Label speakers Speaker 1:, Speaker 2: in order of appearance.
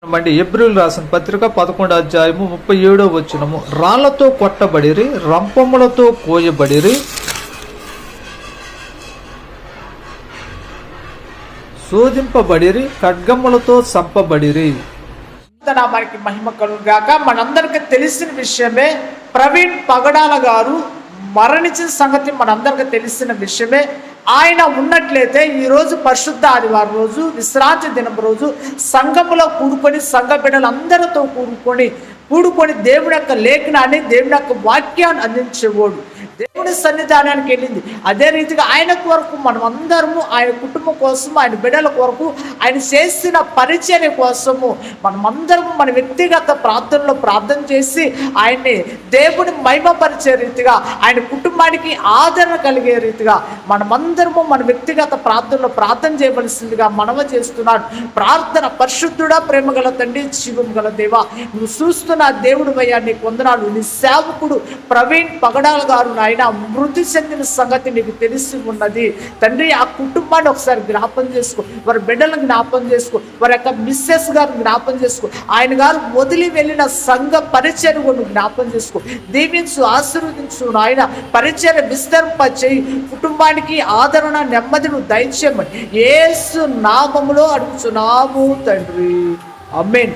Speaker 1: April రాసిన పత్రిక 11వ అధ్యాయము 37వ వచనము. రాళ్లతో కొట్టబడిరి, రంపములతో కోయబడిరి, శోధింపబడిరి, ఖడ్గములతో చంపబడిరి.
Speaker 2: మనకి మహిమ కలుగాక. మనందరికీ తెలిసిన విషయమే, ప్రవీణ్ పగడాల గారు మరణించిన సంగతి మనందరికీ తెలిసిన విషయమే. ఆయన ఉన్నట్లయితే ఈరోజు పరిశుద్ధ ఆదివారం రోజు, విశ్రాంతి దినం రోజు సంఘములో కూడుకొని, సంఘ బిడ్డలందరితో కూడుకొని దేవుని యొక్క లేఖనాన్ని, దేవుని యొక్క వాక్యాన్ని అందించేవాడు. దేవుని సన్నిధానానికి వెళ్ళింది. అదే రీతిగా ఆయన కొరకు మనం అందరము, ఆయన కుటుంబం కోసము, ఆయన బిడ్డల కొరకు, ఆయన చేసిన పరిచర్య కోసము మనమందరము మన వ్యక్తిగత ప్రార్థనలో ప్రార్థన చేసి ఆయన్ని దేవుని మహిమపరిచే రీతిగా, ఆయన కుటుంబానికి ఆదరణ కలిగే రీతిగా మనమందరము మన వ్యక్తిగత ప్రార్థనలో ప్రార్థన చేయవలసిందిగా మనవ చేస్తున్నాడు. ప్రార్థన. పరిశుద్ధుడా, ప్రేమ గల తండ్రి, జీవం గల దేవా, నువ్వు చూస్తున్న దేవుడు అయ్యా, నీకు వందనాలు. నీ సేవకుడు ప్రవీణ్ పగడాల గారు ఆయన మృతి చెందిన సంగతి నీకు తెలిసి ఉన్నది తండ్రి. ఆ కుటుంబాన్ని ఒకసారి జ్ఞాపం చేసుకో, వారి బిడ్డలను జ్ఞాపం చేసుకో, వారి యొక్క మిస్సెస్ గారు జ్ఞాపం చేసుకో, ఆయన గారు వదిలి వెళ్ళిన సంఘ పరిచర్య నువ్వు జ్ఞాపం చేసుకో, దీవించు, ఆశీర్వదించు. ఆయన పరిచర్య విస్తరింప చేయి, కుటుంబానికి ఆదరణ, నెమ్మది నువ్వు దయచేయమని యేసు నామములో అడుగుచున్నాము తండ్రి. ఆమేన్.